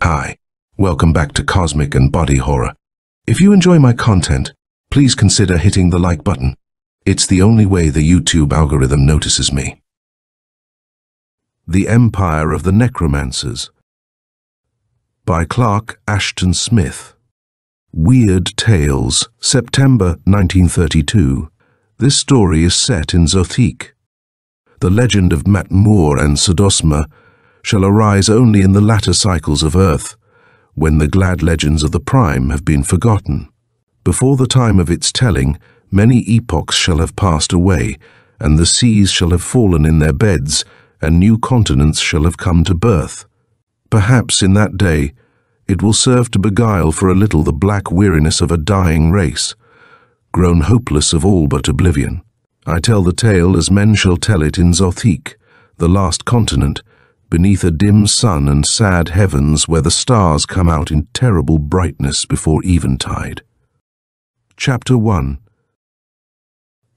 Hi, welcome back to Cosmic and Body Horror. If you enjoy my content, please consider hitting the like button. It's the only way the YouTube algorithm notices me. The Empire of the Necromancers by Clark Ashton Smith. Weird Tales, September 1932. This story is set in Zothique. The legend of Matmur and Sodosma shall arise only in the latter cycles of earth, when the glad legends of the prime have been forgotten. Before the time of its telling, many epochs shall have passed away, and the seas shall have fallen in their beds, and new continents shall have come to birth. Perhaps in that day it will serve to beguile for a little the black weariness of a dying race, grown hopeless of all but oblivion. I tell the tale as men shall tell it in Zothique, the last continent, beneath a dim sun and sad heavens where the stars come out in terrible brightness before eventide. Chapter 1.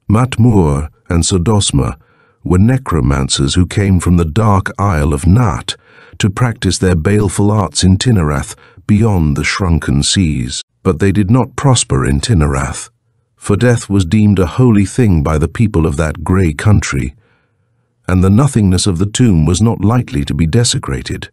Matmur and Sodosma were necromancers who came from the dark isle of Naat to practice their baleful arts in Tinarath beyond the shrunken seas. But they did not prosper in Tinarath, for death was deemed a holy thing by the people of that grey country, and the nothingness of the tomb was not lightly to be desecrated,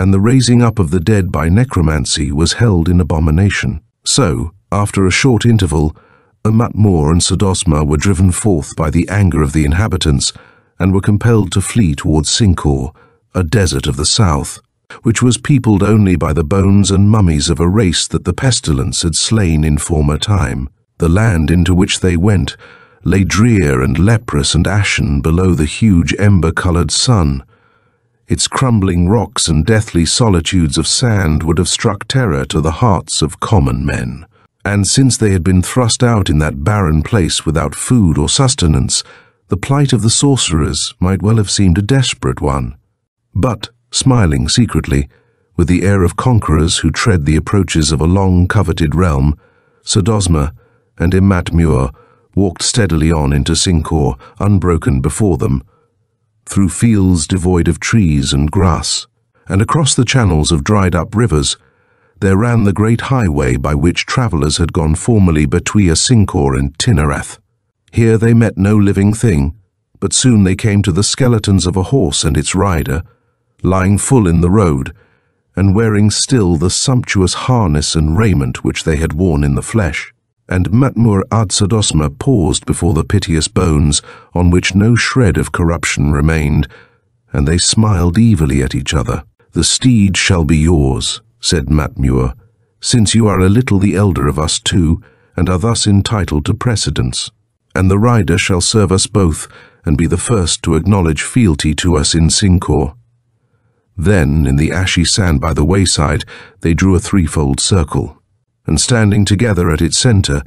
and the raising up of the dead by necromancy was held in abomination. So, after a short interval, Matmur and Sodosma were driven forth by the anger of the inhabitants, and were compelled to flee towards Sinkor, a desert of the south, which was peopled only by the bones and mummies of a race that the pestilence had slain in former time. The land into which they went lay drear and leprous and ashen below the huge ember-coloured sun. Its crumbling rocks and deathly solitudes of sand would have struck terror to the hearts of common men. And since they had been thrust out in that barren place without food or sustenance, the plight of the sorcerers might well have seemed a desperate one. But, smiling secretly, with the air of conquerors who tread the approaches of a long-coveted realm, Sodosma and Matmur walked steadily on into Sinkor, unbroken before them, through fields devoid of trees and grass, and across the channels of dried-up rivers. There ran the great highway by which travellers had gone formerly between Sinkor and Tinarath. Here they met no living thing, but soon they came to the skeletons of a horse and its rider, lying full in the road, and wearing still the sumptuous harness and raiment which they had worn in the flesh. And Matmur and Sodosma paused before the piteous bones on which no shred of corruption remained, and they smiled evilly at each other. "The steed shall be yours," said Matmur, "since you are a little the elder of us two, and are thus entitled to precedence. And the rider shall serve us both, and be the first to acknowledge fealty to us in Sinkor." Then, in the ashy sand by the wayside, they drew a threefold circle, and standing together at its centre,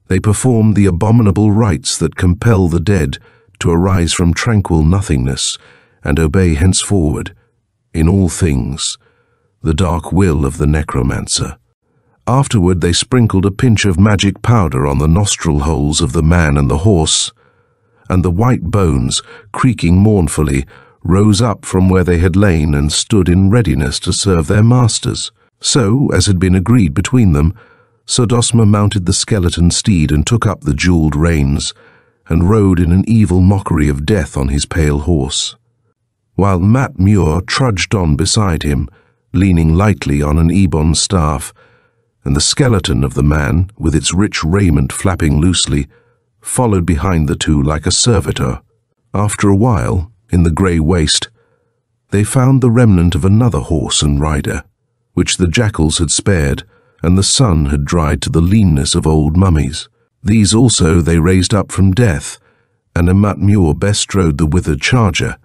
they performed the abominable rites that compel the dead to arise from tranquil nothingness and obey henceforward, in all things, the dark will of the necromancer. Afterward they sprinkled a pinch of magic powder on the nostril holes of the man and the horse, and the white bones, creaking mournfully, rose up from where they had lain and stood in readiness to serve their masters. So, as had been agreed between them, Sodosma mounted the skeleton steed and took up the jewelled reins, and rode in an evil mockery of death on his pale horse, while Matmur trudged on beside him, leaning lightly on an ebon staff, and the skeleton of the man, with its rich raiment flapping loosely, followed behind the two like a servitor. After a while, in the grey waste, they found the remnant of another horse and rider, which the jackals had spared, and the sun had dried to the leanness of old mummies. These also they raised up from death, and Matmur bestrode the withered charger,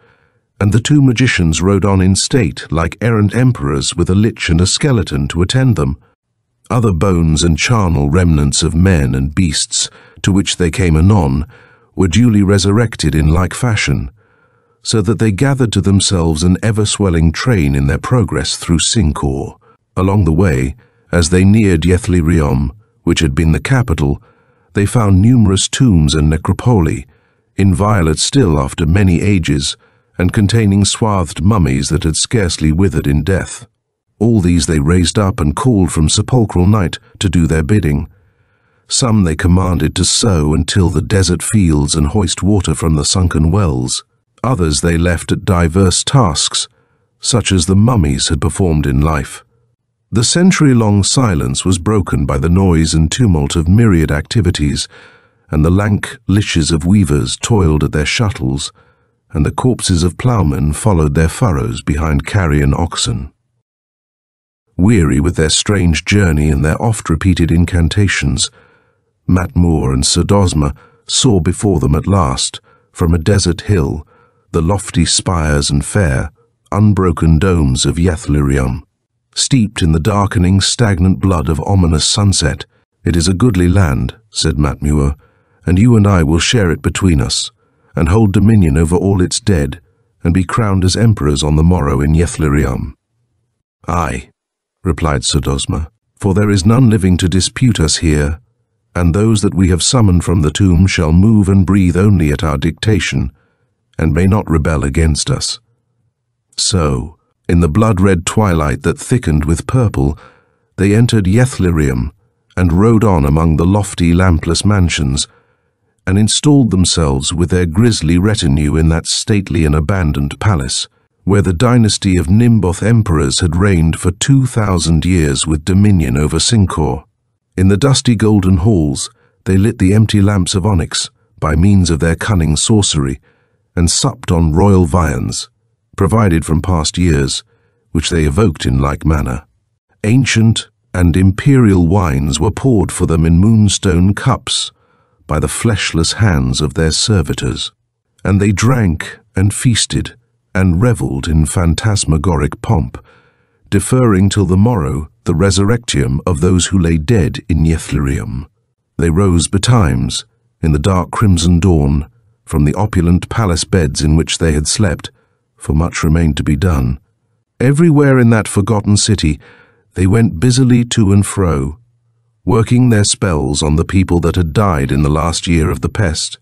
and the two magicians rode on in state like errant emperors with a lich and a skeleton to attend them. Other bones and charnel remnants of men and beasts, to which they came anon, were duly resurrected in like fashion, so that they gathered to themselves an ever-swelling train in their progress through Sinkor. Along the way, as they neared Yethliriom, which had been the capital, they found numerous tombs and necropoli, inviolate still after many ages, and containing swathed mummies that had scarcely withered in death. All these they raised up and called from sepulchral night to do their bidding. Some they commanded to sow and till the desert fields and hoist water from the sunken wells. Others they left at diverse tasks, such as the mummies had performed in life. The century-long silence was broken by the noise and tumult of myriad activities, and the lank liches of weavers toiled at their shuttles, and the corpses of ploughmen followed their furrows behind carrion oxen. Weary with their strange journey and their oft-repeated incantations, Matmur and Sodosma saw before them at last, from a desert hill, the lofty spires and fair, unbroken domes of Yethlirium. Steeped in the darkening, stagnant blood of ominous sunset, "It is a goodly land," said Matmur, "and you and I will share it between us, and hold dominion over all its dead, and be crowned as emperors on the morrow in Yethlirium." "Aye," replied Sodosma, "for there is none living to dispute us here, and those that we have summoned from the tomb shall move and breathe only at our dictation, and may not rebel against us." So, in the blood-red twilight that thickened with purple, they entered Yethlirium and rode on among the lofty lampless mansions, and installed themselves with their grisly retinue in that stately and abandoned palace, where the dynasty of Nimboth emperors had reigned for 2,000 years with dominion over Sincor. In the dusty golden halls they lit the empty lamps of onyx by means of their cunning sorcery, and supped on royal viands, provided from past years, which they evoked in like manner. Ancient and imperial wines were poured for them in moonstone cups by the fleshless hands of their servitors, and they drank and feasted and revelled in phantasmagoric pomp, deferring till the morrow the resurrectium of those who lay dead in Yethlirium. They rose betimes, in the dark crimson dawn, from the opulent palace beds in which they had slept, for much remained to be done. Everywhere in that forgotten city they went busily to and fro, working their spells on the people that had died in the last year of the pest,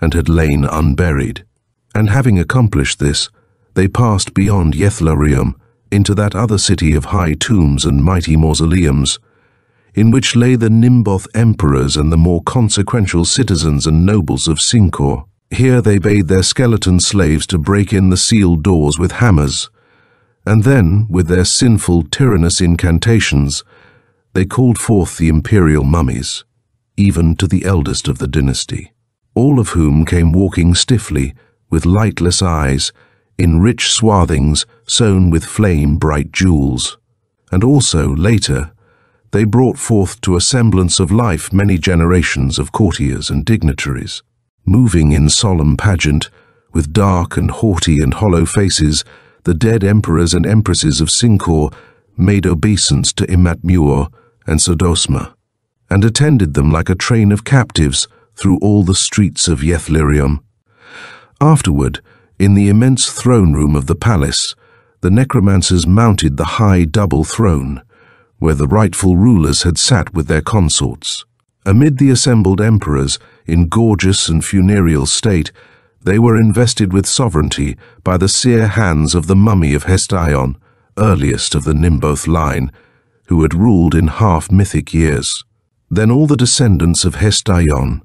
and had lain unburied. And having accomplished this, they passed beyond Yethlirium into that other city of high tombs and mighty mausoleums, in which lay the Nimboth emperors and the more consequential citizens and nobles of Sincor. Here they bade their skeleton slaves to break in the sealed doors with hammers, and then, with their sinful, tyrannous incantations, they called forth the imperial mummies, even to the eldest of the dynasty, all of whom came walking stiffly, with lightless eyes, in rich swathings sewn with flame-bright jewels. And also, later, they brought forth to a semblance of life many generations of courtiers and dignitaries. Moving in solemn pageant, with dark and haughty and hollow faces, the dead emperors and empresses of Sincor made obeisance to Matmur and Sodosma, and attended them like a train of captives through all the streets of Yethlirium. Afterward, in the immense throne room of the palace, the necromancers mounted the high double throne, where the rightful rulers had sat with their consorts. Amid the assembled emperors, in gorgeous and funereal state, they were invested with sovereignty by the seer hands of the mummy of Hestion, earliest of the Nimboth line, who had ruled in half-mythic years. Then all the descendants of Hestion,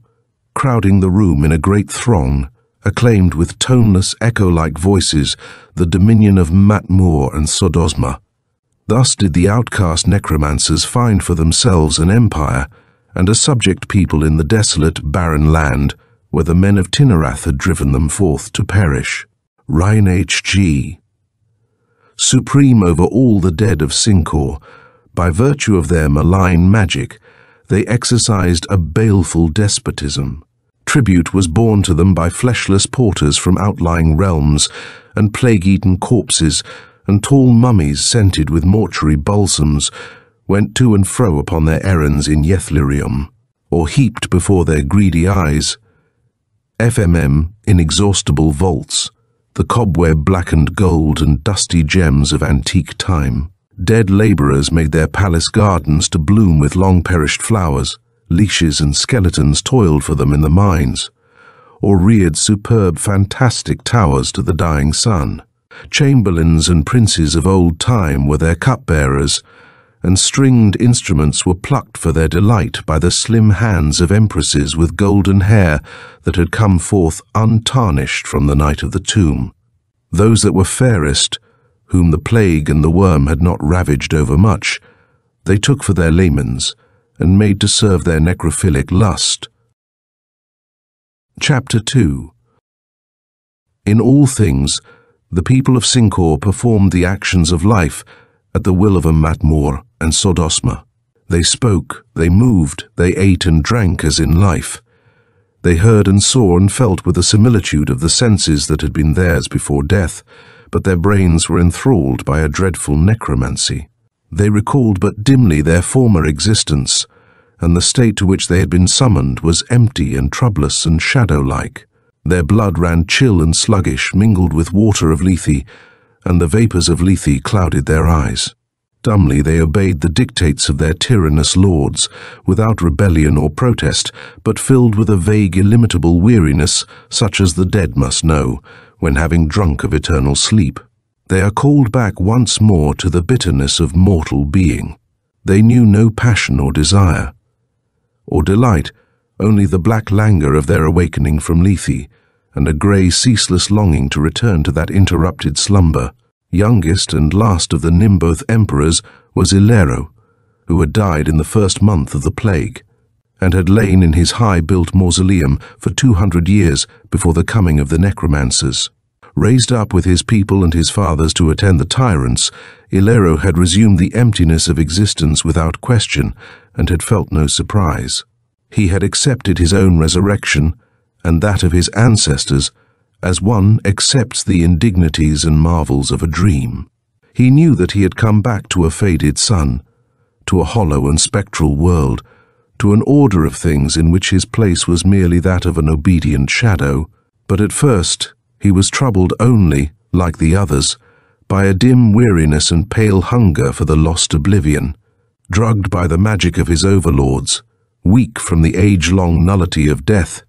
crowding the room in a great throng, acclaimed with toneless, echo-like voices the dominion of Matmur and Sodosma. Thus did the outcast necromancers find for themselves an empire and a subject people in the desolate, barren land where the men of Tinarath had driven them forth to perish. Rhine H.G. Supreme over all the dead of Sincor, by virtue of their malign magic, they exercised a baleful despotism. Tribute was borne to them by fleshless porters from outlying realms, and plague-eaten corpses, and tall mummies scented with mortuary balsams, went to and fro upon their errands in Yethlirium, or heaped before their greedy eyes inexhaustible vaults, the cobweb-blackened gold and dusty gems of antique time. Dead labourers made their palace gardens to bloom with long-perished flowers. Leashes and skeletons toiled for them in the mines, or reared superb, fantastic towers to the dying sun. Chamberlains and princes of old time were their cupbearers, and stringed instruments were plucked for their delight by the slim hands of empresses with golden hair that had come forth untarnished from the night of the tomb. Those that were fairest, whom the plague and the worm had not ravaged overmuch, they took for their lamens and made to serve their necrophilic lust. Chapter 2. In all things, the people of Sincor performed the actions of life at the will of a Matmor and Sodosma. They spoke, they moved, they ate and drank as in life. They heard and saw and felt with a similitude of the senses that had been theirs before death, but their brains were enthralled by a dreadful necromancy. They recalled but dimly their former existence, and the state to which they had been summoned was empty and troublous and shadow-like. Their blood ran chill and sluggish, mingled with water of Lethe, and the vapours of Lethe clouded their eyes. Dumbly they obeyed the dictates of their tyrannous lords, without rebellion or protest, but filled with a vague, illimitable weariness, such as the dead must know, when having drunk of eternal sleep. They are called back once more to the bitterness of mortal being. They knew no passion or desire, or delight, only the black languor of their awakening from Lethe, and a grey, ceaseless longing to return to that interrupted slumber. Youngest and last of the Nimboth emperors was Ilaro, who had died in the first month of the plague, and had lain in his high-built mausoleum for 200 years before the coming of the Necromancers. Raised up with his people and his fathers to attend the tyrants, Ilaro had resumed the emptiness of existence without question, and had felt no surprise. He had accepted his own resurrection, and that of his ancestors, as one accepts the indignities and marvels of a dream. He knew that he had come back to a faded sun, to a hollow and spectral world, to an order of things in which his place was merely that of an obedient shadow. But at first he was troubled only, like the others, by a dim weariness and pale hunger for the lost oblivion. Drugged by the magic of his overlords, weak from the age-long nullity of death,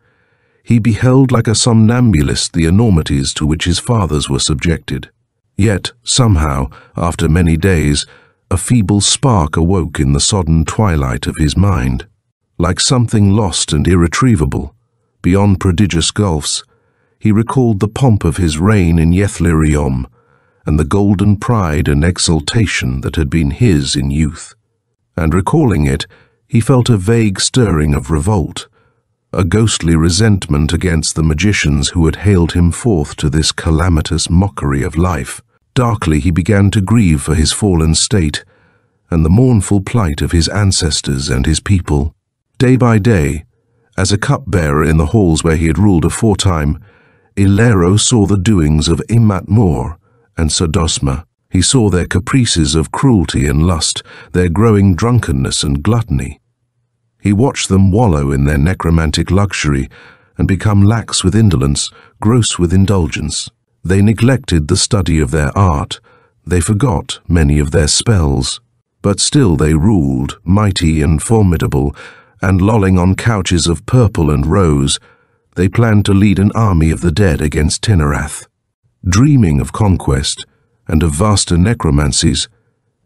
he beheld like a somnambulist the enormities to which his fathers were subjected. Yet, somehow, after many days, a feeble spark awoke in the sodden twilight of his mind. Like something lost and irretrievable, beyond prodigious gulfs, he recalled the pomp of his reign in Yethliriom, and the golden pride and exultation that had been his in youth. And recalling it, he felt a vague stirring of revolt, a ghostly resentment against the magicians who had haled him forth to this calamitous mockery of life. Darkly he began to grieve for his fallen state, and the mournful plight of his ancestors and his people. Day by day, as a cupbearer in the halls where he had ruled aforetime, Ilaro saw the doings of Imatmor and Sodosma. He saw their caprices of cruelty and lust, their growing drunkenness and gluttony. He watched them wallow in their necromantic luxury and become lax with indolence, gross with indulgence. They neglected the study of their art. They forgot many of their spells. But still they ruled, mighty and formidable, and lolling on couches of purple and rose, they planned to lead an army of the dead against Tinarath. Dreaming of conquest and of vaster necromancies,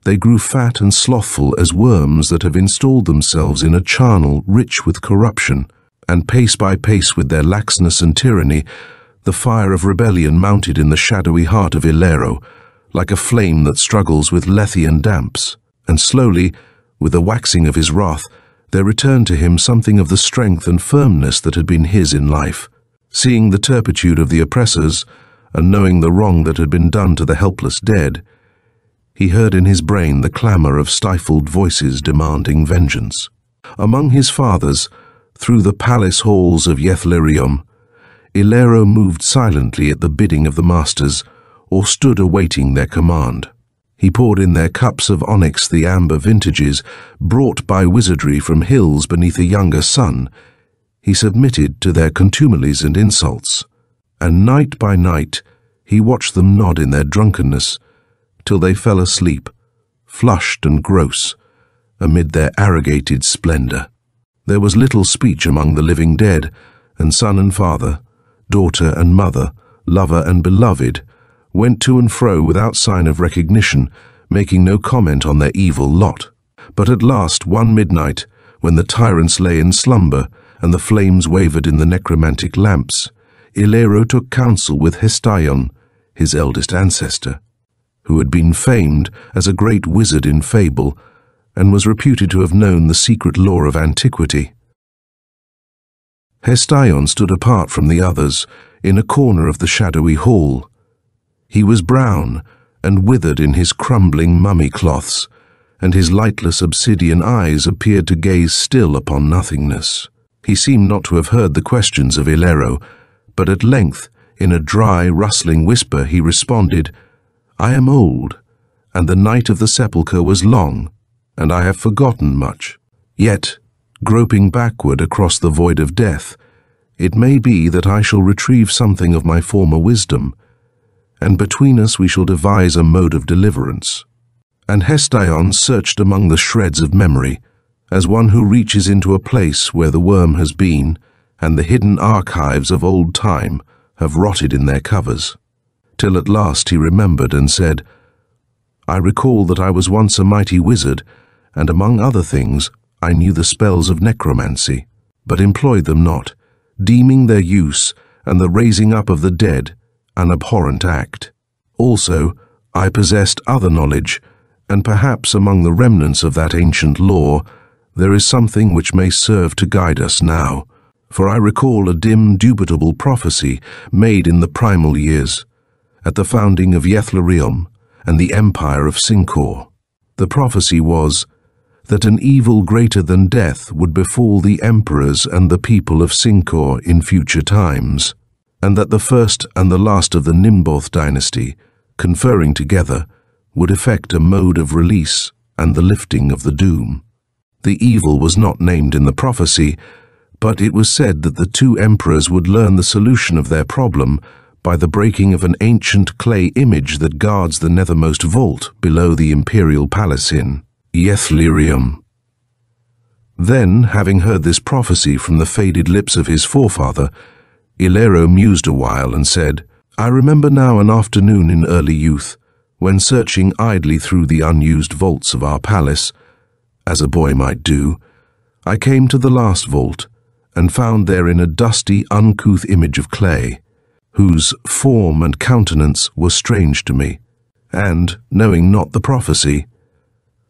they grew fat and slothful as worms that have installed themselves in a charnel rich with corruption, and pace by pace with their laxness and tyranny, the fire of rebellion mounted in the shadowy heart of Ilaro, like a flame that struggles with Lethean damps, and slowly, with the waxing of his wrath, there returned to him something of the strength and firmness that had been his in life. Seeing the turpitude of the oppressors, and knowing the wrong that had been done to the helpless dead, he heard in his brain the clamour of stifled voices demanding vengeance. Among his fathers, through the palace halls of Yethliriom, Ilaro moved silently at the bidding of the masters, or stood awaiting their command. He poured in their cups of onyx the amber vintages, brought by wizardry from hills beneath a younger sun. He submitted to their contumelies and insults, and night by night he watched them nod in their drunkenness, till they fell asleep, flushed and gross, amid their arrogated splendour. There was little speech among the living dead, and son and father, daughter and mother, lover and beloved, went to and fro without sign of recognition, making no comment on their evil lot. But at last, one midnight, when the tyrants lay in slumber and the flames wavered in the necromantic lamps, Ilcar took counsel with Hestion, his eldest ancestor, who had been famed as a great wizard in fable and was reputed to have known the secret lore of antiquity. Hestion stood apart from the others in a corner of the shadowy hall. He was brown and withered in his crumbling mummy cloths, and his lightless obsidian eyes appeared to gaze still upon nothingness. He seemed not to have heard the questions of Ilcar, but at length, in a dry, rustling whisper, he responded, "I am old, and the night of the sepulchre was long, and I have forgotten much. Yet, groping backward across the void of death, it may be that I shall retrieve something of my former wisdom, and between us we shall devise a mode of deliverance." And Hestion searched among the shreds of memory, as one who reaches into a place where the worm has been, and the hidden archives of old time have rotted in their covers, till at last he remembered and said, "I recall that I was once a mighty wizard, and among other things I knew the spells of necromancy, but employed them not, deeming their use and the raising up of the dead an abhorrent act. Also, I possessed other knowledge, and perhaps among the remnants of that ancient lore there is something which may serve to guide us now. For I recall a dim, dubitable prophecy made in the primal years, at the founding of Yethlarium and the empire of Sincor. The prophecy was that an evil greater than death would befall the emperors and the people of Sincor in future times, and that the first and the last of the Nimboth dynasty, conferring together, would effect a mode of release and the lifting of the doom. The evil was not named in the prophecy, but it was said that the two emperors would learn the solution of their problem by the breaking of an ancient clay image that guards the nethermost vault below the imperial palace in Yethlarium. Then, having heard this prophecy from the faded lips of his forefather, Ilcar mused a while and said, "I remember now an afternoon in early youth, when searching idly through the unused vaults of our palace, as a boy might do, I came to the last vault, and found therein a dusty, uncouth image of clay, whose form and countenance were strange to me, and, knowing not the prophecy,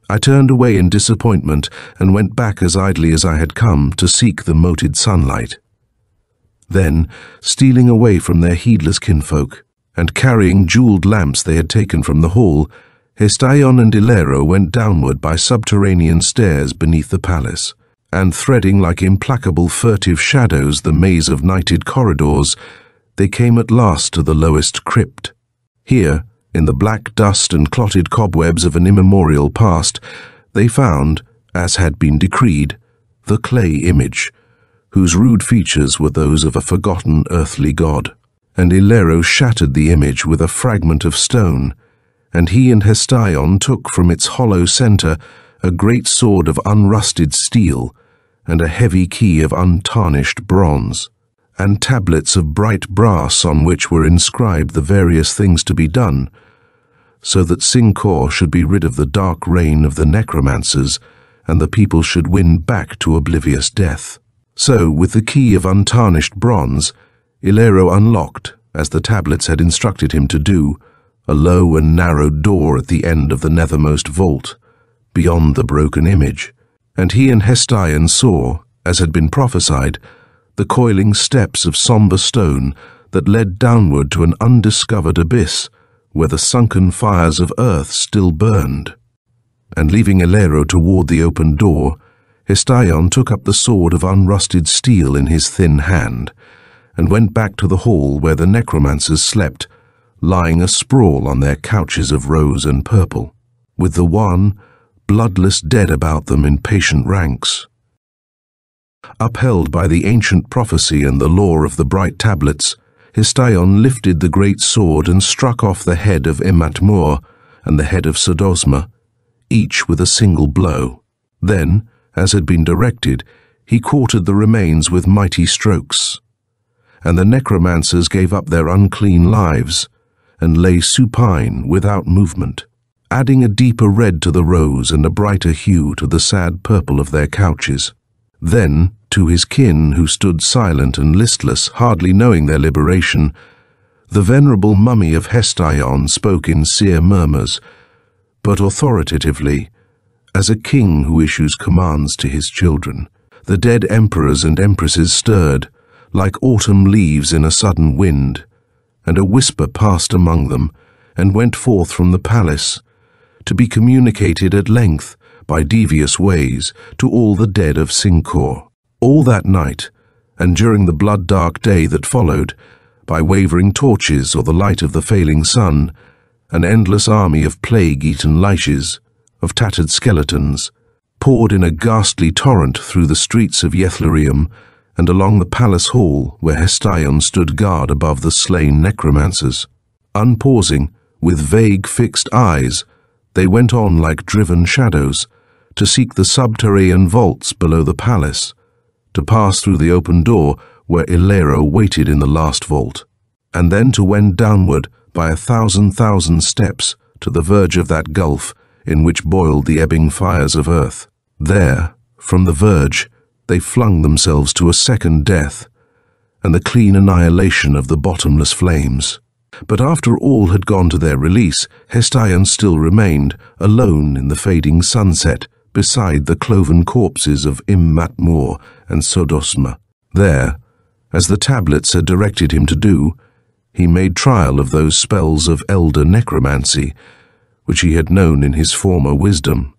I turned away in disappointment and went back as idly as I had come to seek the moted sunlight. Then, stealing away from their heedless kinfolk, and carrying jeweled lamps they had taken from the hall, Hestion and Ilcar went downward by subterranean stairs beneath the palace, and threading like implacable furtive shadows the maze of nighted corridors, they came at last to the lowest crypt. Here, in the black dust and clotted cobwebs of an immemorial past, they found, as had been decreed, the clay image, whose rude features were those of a forgotten earthly god. And Ilcar shattered the image with a fragment of stone, and he and Hestion took from its hollow center a great sword of unrusted steel, and a heavy key of untarnished bronze, and tablets of bright brass on which were inscribed the various things to be done, so that Sincor should be rid of the dark reign of the Necromancers, and the people should win back to oblivious death. So, with the key of untarnished bronze, Ilcar unlocked, as the tablets had instructed him to do, a low and narrow door at the end of the nethermost vault, beyond the broken image, and he and Hestion saw, as had been prophesied, the coiling steps of sombre stone that led downward to an undiscovered abyss where the sunken fires of earth still burned. And leaving Ilcar toward the open door, Hestion took up the sword of unrusted steel in his thin hand, and went back to the hall where the necromancers slept, lying asprawl on their couches of rose and purple, with the wan, bloodless dead about them in patient ranks. Upheld by the ancient prophecy and the lore of the bright tablets, Hestion lifted the great sword and struck off the head of Ematmur and the head of Sodosma, each with a single blow. Then, as had been directed, he quartered the remains with mighty strokes. And the necromancers gave up their unclean lives, and lay supine without movement, adding a deeper red to the rose and a brighter hue to the sad purple of their couches. Then, to his kin who stood silent and listless, hardly knowing their liberation, the venerable mummy of Hestion spoke in sear murmurs, but authoritatively, as a king who issues commands to his children. The dead emperors and empresses stirred, like autumn leaves in a sudden wind, and a whisper passed among them, and went forth from the palace, to be communicated at length by devious ways to all the dead of Sincor. All that night, and during the blood-dark day that followed, by wavering torches or the light of the failing sun, an endless army of plague-eaten liches, of tattered skeletons, poured in a ghastly torrent through the streets of Yethlerium and along the palace hall where Hestion stood guard above the slain necromancers. Unpausing, with vague fixed eyes, they went on like driven shadows, to seek the subterranean vaults below the palace, to pass through the open door where Ilcar waited in the last vault, and then to wend downward by 1,000 steps to the verge of that gulf in which boiled the ebbing fires of earth. There, from the verge, they flung themselves to a second death, and the clean annihilation of the bottomless flames. But after all had gone to their release, Hestion still remained, alone in the fading sunset, beside the cloven corpses of Immatmor and Sodosma. There, as the tablets had directed him to do, he made trial of those spells of elder necromancy, which he had known in his former wisdom,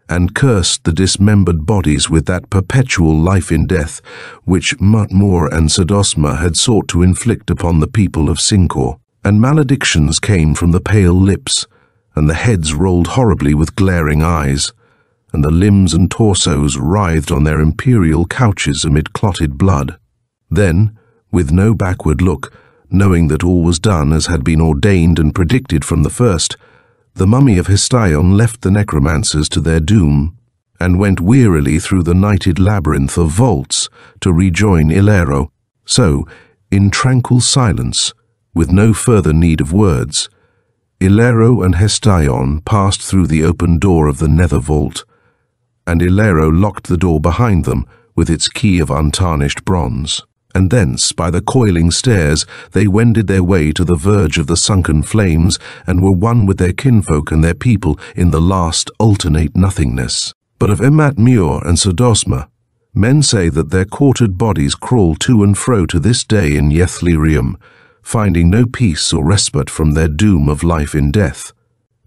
and cursed the dismembered bodies with that perpetual life in death which Matmor and Sodosma had sought to inflict upon the people of Sincor. And maledictions came from the pale lips, and the heads rolled horribly with glaring eyes, and the limbs and torsos writhed on their imperial couches amid clotted blood. Then, with no backward look, knowing that all was done as had been ordained and predicted from the first, the mummy of Hestion left the necromancers to their doom, and went wearily through the nighted labyrinth of vaults to rejoin Ilcar. So, in tranquil silence, with no further need of words, Ilcar and Hestion passed through the open door of the nether vault, and Ilcar locked the door behind them with its key of untarnished bronze. And thence, by the coiling stairs, they wended their way to the verge of the sunken flames, and were one with their kinfolk and their people in the last alternate nothingness. But of Immatmor and Sodosma, men say that their quartered bodies crawl to and fro to this day in Yethlerium, finding no peace or respite from their doom of life in death,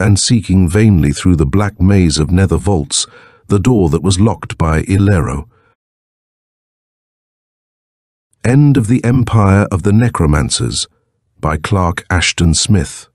and seeking vainly through the black maze of nether vaults the door that was locked by Ilcar. End of the Empire of the Necromancers by Clark Ashton Smith.